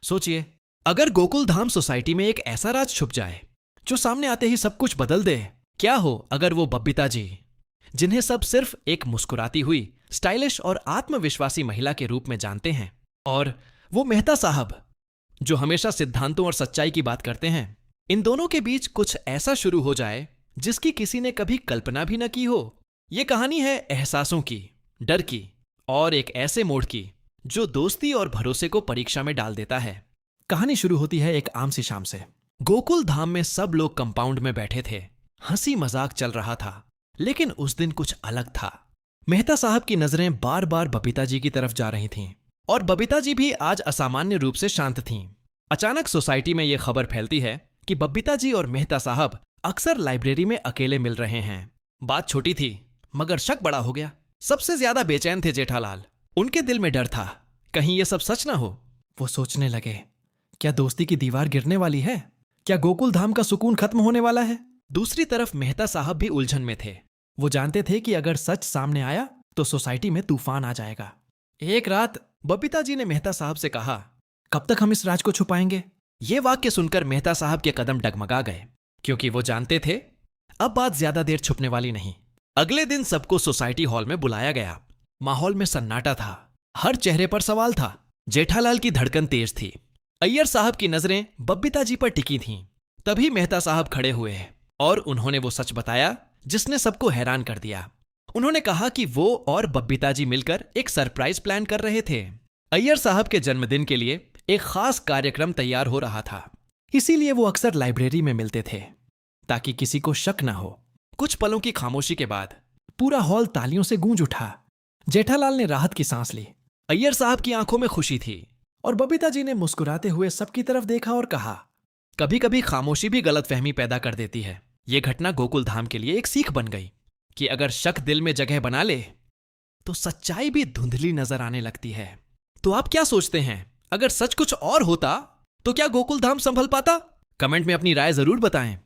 सोचिए, अगर गोकुल धाम सोसाइटी में एक ऐसा राज छुप जाए जो सामने आते ही सब कुछ बदल दे। क्या हो अगर वो बबीता जी, जिन्हें सब सिर्फ एक मुस्कुराती हुई, स्टाइलिश और आत्मविश्वासी महिला के रूप में जानते हैं, और वो मेहता साहब जो हमेशा सिद्धांतों और सच्चाई की बात करते हैं, इन दोनों के बीच कुछ ऐसा शुरू हो जाए जिसकी किसी ने कभी कल्पना भी न की हो। ये कहानी है एहसासों की, डर की और एक ऐसे मोड़ की जो दोस्ती और भरोसे को परीक्षा में डाल देता है। कहानी शुरू होती है एक आम सी शाम से। गोकुल धाम में सब लोग कंपाउंड में बैठे थे। हंसी मजाक चल रहा था, लेकिन उस दिन कुछ अलग था। मेहता साहब की नजरें बार बार बबीता जी की तरफ जा रही थीं, और बबीता जी भी आज असामान्य रूप से शांत थीं। अचानक सोसाइटी में यह खबर फैलती है कि बबीता जी और मेहता साहब अक्सर लाइब्रेरी में अकेले मिल रहे हैं। बात छोटी थी, मगर शक बड़ा हो गया। सबसे ज्यादा बेचैन थे जेठालाल। उनके दिल में डर था, कहीं ये सब सच ना हो। वो सोचने लगे, क्या दोस्ती की दीवार गिरने वाली है? क्या गोकुल धाम का सुकून खत्म होने वाला है? दूसरी तरफ मेहता साहब भी उलझन में थे। वो जानते थे कि अगर सच सामने आया तो सोसाइटी में तूफान आ जाएगा। एक रात बबीता जी ने मेहता साहब से कहा, कब तक हम इस राज को छुपाएंगे? ये वाक्य सुनकर मेहता साहब के कदम डगमगा गए, क्योंकि वो जानते थे अब बात ज्यादा देर छुपने वाली नहीं। अगले दिन सबको सोसाइटी हॉल में बुलाया गया। माहौल में सन्नाटा था, हर चेहरे पर सवाल था। जेठालाल की धड़कन तेज थी। अय्यर साहब की नजरें बबीता जी पर टिकी थीं। तभी मेहता साहब खड़े हुए और उन्होंने वो सच बताया जिसने सबको हैरान कर दिया। उन्होंने कहा कि वो और बबीता जी मिलकर एक सरप्राइज प्लान कर रहे थे। अय्यर साहब के जन्मदिन के लिए एक खास कार्यक्रम तैयार हो रहा था, इसीलिए वो अक्सर लाइब्रेरी में मिलते थे ताकि किसी को शक न हो। कुछ पलों की खामोशी के बाद पूरा हॉल तालियों से गूंज उठा। जेठालाल ने राहत की सांस ली। अय्यर साहब की आंखों में खुशी थी, और बबीता जी ने मुस्कुराते हुए सबकी तरफ देखा और कहा, कभी कभी खामोशी भी गलतफहमी पैदा कर देती है। यह घटना गोकुल धाम के लिए एक सीख बन गई कि अगर शक दिल में जगह बना ले तो सच्चाई भी धुंधली नजर आने लगती है। तो आप क्या सोचते हैं, अगर सच कुछ और होता तो क्या गोकुल धाम संभल पाता? कमेंट में अपनी राय जरूर बताएं।